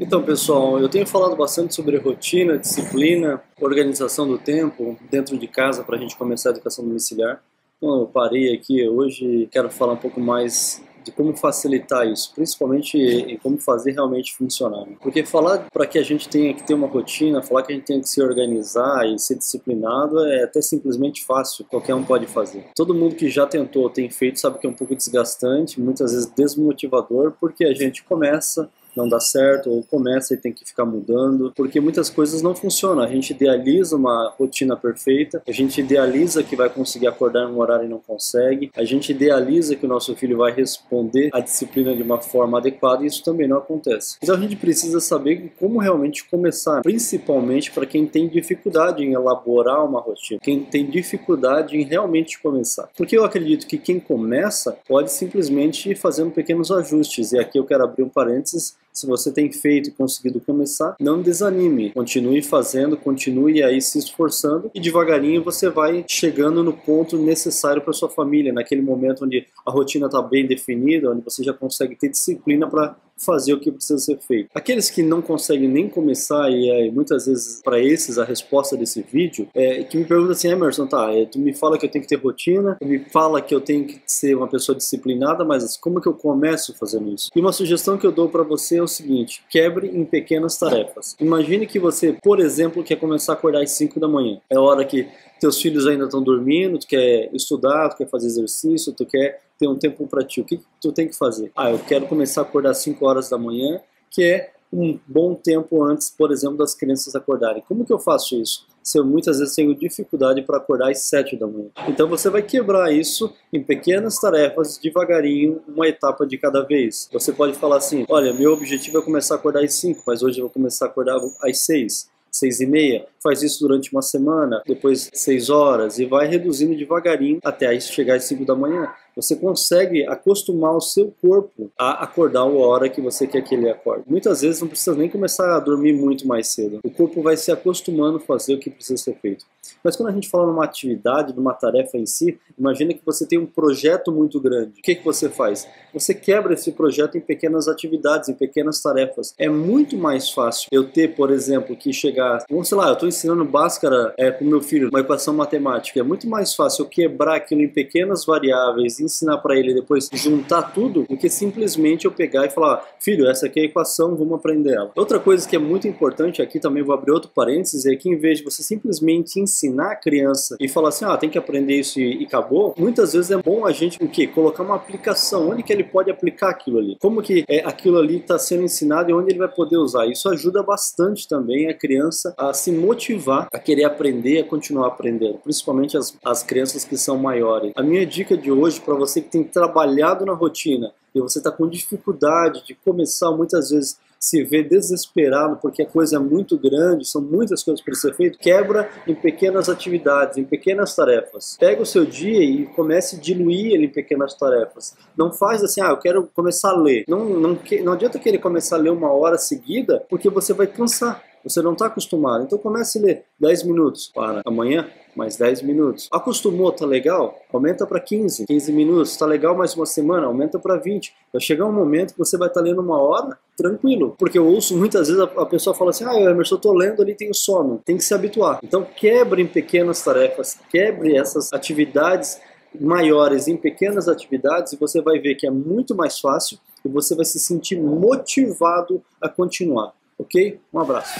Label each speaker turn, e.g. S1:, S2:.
S1: Então, pessoal, eu tenho falado bastante sobre rotina, disciplina, organização do tempo dentro de casa para a gente começar a educação domiciliar. Então, eu parei aqui hoje e quero falar um pouco mais de como facilitar isso, principalmente em como fazer realmente funcionar. Porque falar para que a gente tenha que ter uma rotina, falar que a gente tem que se organizar e ser disciplinado é até simplesmente fácil, qualquer um pode fazer. Todo mundo que já tentou, tem feito, sabe que é um pouco desgastante, muitas vezes desmotivador, porque a gente começa, não dá certo, ou começa e tem que ficar mudando, porque muitas coisas não funcionam. A gente idealiza uma rotina perfeita, a gente idealiza que vai conseguir acordar em um horário e não consegue, a gente idealiza que o nosso filho vai responder à disciplina de uma forma adequada e isso também não acontece. Então a gente precisa saber como realmente começar, principalmente para quem tem dificuldade em elaborar uma rotina, quem tem dificuldade em realmente começar. Porque eu acredito que quem começa pode simplesmente ir fazendo pequenos ajustes, e aqui eu quero abrir um parênteses. Se você tem feito e conseguido começar, não desanime, continue fazendo, continue aí se esforçando e devagarinho você vai chegando no ponto necessário para sua família, naquele momento onde a rotina está bem definida, onde você já consegue ter disciplina para fazer o que precisa ser feito. Aqueles que não conseguem nem começar, e muitas vezes para esses a resposta desse vídeo é que me perguntam assim: Emerson, tu me fala que eu tenho que ter rotina, tu me fala que eu tenho que ser uma pessoa disciplinada, mas como que eu começo fazendo isso? E uma sugestão que eu dou para você é o seguinte: quebre em pequenas tarefas. Imagine que você, por exemplo, quer começar a acordar às 5 da manhã. É a hora que teus filhos ainda estão dormindo, tu quer estudar, tu quer fazer exercício, tu quer ter um tempo para ti. O que tu tem que fazer? Eu quero começar a acordar às 5 horas da manhã, que é um bom tempo antes, por exemplo, das crianças acordarem. Como que eu faço isso? Se eu muitas vezes tenho dificuldade para acordar às 7 da manhã. Então você vai quebrar isso em pequenas tarefas, devagarinho, uma etapa de cada vez. Você pode falar assim: olha, meu objetivo é começar a acordar às 5, mas hoje eu vou começar a acordar às 6. 6h30, faz isso durante uma semana, depois 6 horas e vai reduzindo devagarinho até chegar às 5 da manhã. Você consegue acostumar o seu corpo a acordar a hora que você quer que ele acorde. Muitas vezes não precisa nem começar a dormir muito mais cedo. O corpo vai se acostumando a fazer o que precisa ser feito. Mas quando a gente fala numa atividade, numa tarefa em si, imagina que você tem um projeto muito grande. O que você faz? Você quebra esse projeto em pequenas atividades, em pequenas tarefas. É muito mais fácil eu ter, por exemplo, que chegar... Sei lá, eu estou ensinando Bhaskara para o meu filho, uma equação matemática. É muito mais fácil eu quebrar aquilo em pequenas variáveis, ensinar para ele depois juntar tudo, do que simplesmente eu pegar e falar: filho, essa aqui é a equação, vamos aprender ela. Outra coisa que é muito importante aqui, também vou abrir outro parênteses, é que em vez de você simplesmente ensinar a criança e falar assim: tem que aprender isso e acabou, muitas vezes é bom a gente colocar uma aplicação, onde que ele pode aplicar aquilo ali, como que aquilo ali está sendo ensinado e onde ele vai poder usar. Isso ajuda bastante também a criança a se motivar a querer aprender, a continuar aprendendo, principalmente as crianças que são maiores. A minha dica de hoje para você que tem trabalhado na rotina e você está com dificuldade de começar, muitas vezes se vê desesperado porque a coisa é muito grande, são muitas coisas para ser feito, quebra em pequenas atividades, em pequenas tarefas. Pega o seu dia e comece a diluir ele em pequenas tarefas. Não faz assim: eu quero começar a ler. Não adianta querer começar a ler uma hora seguida, porque você vai cansar. Você não está acostumado. Então comece a ler 10 minutos. Para amanhã, mais 10 minutos. Acostumou, tá legal? Aumenta para 15 minutos. Tá legal mais uma semana? Aumenta para 20. Vai chegar um momento que você vai estar lendo uma hora tranquilo. Porque eu ouço muitas vezes a pessoa fala assim: Emerson, eu tô lendo ali, tenho sono. Tem que se habituar. Então quebre em pequenas tarefas, quebre essas atividades maiores em pequenas atividades e você vai ver que é muito mais fácil e você vai se sentir motivado a continuar. Ok? Um abraço.